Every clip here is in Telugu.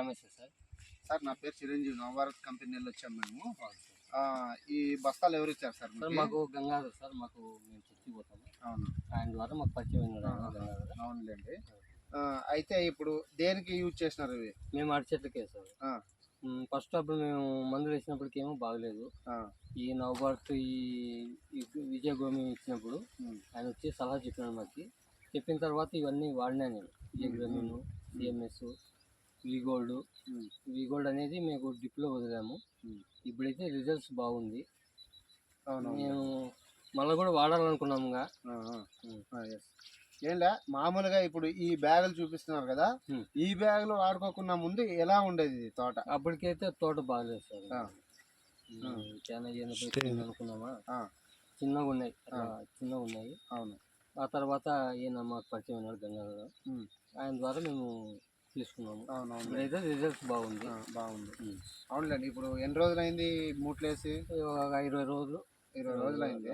రమేష్ సార్. సార్ నా పేరు చిరంజీవి, నవభారత్ కంపెనీలో వచ్చాము మేము. ఈ బస్తాలు ఎవరు ఇచ్చారు సార్? సార్ మాకు గంగాధర్ సార్, మాకు మేము చర్చికి పోతాము. అవును, ఆయన ద్వారా మాకు పరిచయం గంగాధర్. అవునులేండి. అయితే ఇప్పుడు దేనికి యూజ్ చేసినారు ఇవి? మేము అరటి చెట్లకే సార్. ఫస్ట్ అప్పుడు మేము మందులు వేసినప్పటికేమో బాగలేదు. ఈ నవభారత్ ఈ విజయ గోమి ఇచ్చినప్పుడు ఆయన వచ్చి సలహా చెప్పినాడు మాకు. చెప్పిన తర్వాత ఇవన్నీ వాడినా నేను. విజయ గ్రామీణ్, సిఎంఎస్, విగోల్డ్ అనేది మేము డిప్లో వదిలాము. ఇప్పుడైతే రిజల్ట్స్ బాగుంది. మేము మళ్ళీ కూడా వాడాలనుకున్నాము. ఏంలా మామూలుగా ఇప్పుడు ఈ బ్యాగులు చూపిస్తున్నారు కదా, ఈ బ్యాగులు వాడుకోకుండా ముందు ఎలా ఉండేది తోట? అప్పటికైతే తోట బాగలేదు సార్. చాలా అనుకున్నామా, చిన్నగా ఉన్నాయి. అవును. ఆ తర్వాత ఈయన మాకు పరిచయం అయినాడు గంగాధర్. ఆయన ద్వారా మేము తీసుకున్నాము. అవునవును, అయితే రిజల్ట్స్ బాగుంది. అవునులేండి. ఇప్పుడు ఎన్ని రోజులు అయింది మూట్లేసి? ఒక 20 రోజులు. 20 రోజులు అయింది.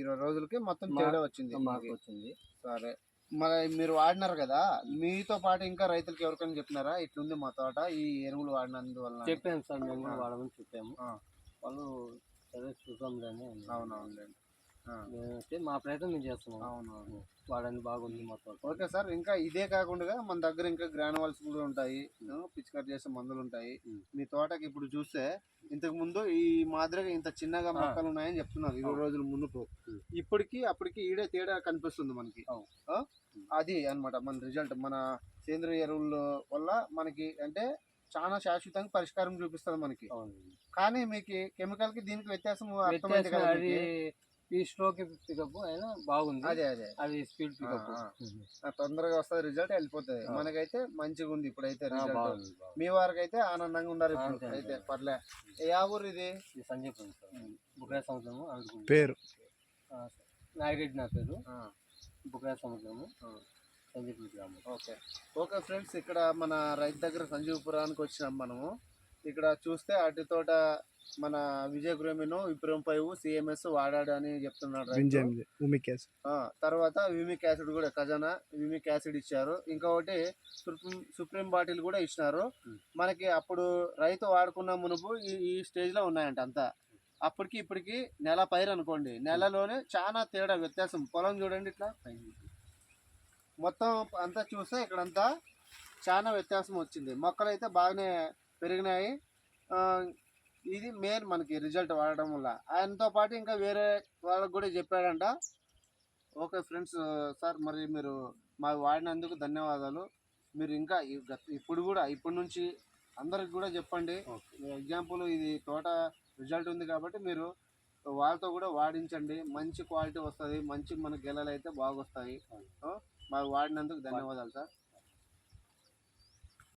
20 రోజులకి మొత్తం తేడా వచ్చింది. మాకు వచ్చింది. సరే, మరి మీరు వాడినారు కదా, మీతో పాటు ఇంకా రైతులకి ఎవరికైనా చెప్పినారా ఇట్లుంది మా తోట ఈ ఎరువులు వాడినందువల్ల? చెప్పాము సార్, మేము కూడా వాడమని చెప్పాము. వాళ్ళు సరే చూద్దాంలేని. అవునవునులేండి. మా ప్రయత్నం మేము చేస్తున్నాం. అవునవును, వాడని బాగుంది మా తోట. Okay sir. ఇంకా ఇదే కాకుండా మన దగ్గర ఇంకా గ్రానువల్స్ కూడా ఉంటాయి, పిచికారి చేసే మందులు ఉంటాయి. మీ తోటకి ఇప్పుడు చూస్తే ఇంతకు ముందు ఈ మాదిరిగా ఇంత చిన్నగా మొక్కలు ఉన్నాయని చెప్తున్నారు 20 రోజుల ముందుకు. ఇప్పటికి అప్పటికి ఈడే తేడా కనిపిస్తుంది మనకి. అది అన్నమాట మన రిజల్ట్. మన సేంద్రియ ఎరువుల వల్ల మనకి అంటే చాలా శాశ్వతంగా పరిష్కారం చూపిస్తుంది మనకి. కానీ మీకు కెమికల్ కి దీనికి వ్యత్యాసం అర్థమైంది కదా? ఈ స్ట్రోక్ పికప్ అయినా బాగుంది. అదే అది స్పీడ్ పికప్ తొందరగా వస్తుంది, రిజల్ట్ వెళ్ళిపోతుంది. మనకైతే మంచిగా ఉంది ఇప్పుడైతే రిజల్ట్. మీ వారికి అయితే ఆనందంగా ఉన్నారు ఇప్పుడు అయితే. పర్లే. ఏ ఊరు ఇది? సంజయపురం సార్, బుక్రాయ సముద్రము పేరు. నాయరెడ్డి నా పేరు. బుక్రాయ సముద్రము, సంజయపురం గ్రామం. ఓకే ఫ్రెండ్స్, ఇక్కడ మన రైతు దగ్గర సంజీవపురానికి వచ్చినాం మనము. ఇక్కడ చూస్తే అటు తోట మన విజయ గ్రామీణ్, విప్రమ్ 5, సిఎంఎస్ వాడాడు అని చెప్తున్నాడు. తర్వాత విమిక్ యాసిడ్ కూడా, ఖజానా విమిక్ యాసిడ్ ఇచ్చారు. ఇంకొకటి సుప్రీం బాటిల్ కూడా ఇచ్చినారు మనకి. అప్పుడు రైతు వాడుకున్న మునుపు ఈ స్టేజ్ లో ఉన్నాయంట అంతా. అప్పటికి ఇప్పటికి నెల పైరు అనుకోండి, నెలలోనే చాలా తేడా వ్యత్యాసం. పొలం చూడండి ఇట్లా మొత్తం అంతా చూస్తే ఇక్కడంతా చాలా వ్యత్యాసం వచ్చింది. మొక్కలు అయితే బాగానే పెరిగినాయి. ఇది మెయిన్ మనకి రిజల్ట్ వాడడం వల్ల. ఆయనతో పాటు ఇంకా వేరే వాళ్ళకి కూడా చెప్పాడంట. ఓకే ఫ్రెండ్స్, సార్ మరి మీరు మాకు వాడినందుకు ధన్యవాదాలు. మీరు ఇంకా ఇప్పటి నుంచి అందరికి కూడా చెప్పండి. ఎగ్జాంపుల్ ఇది తోట రిజల్ట్ ఉంది కాబట్టి మీరు వాళ్ళతో కూడా వాడించండి. మంచి క్వాలిటీ వస్తుంది, మంచి మన గెలలు అయితే బాగా వస్తాయి. మాకు వాడినందుకు ధన్యవాదాలు సార్.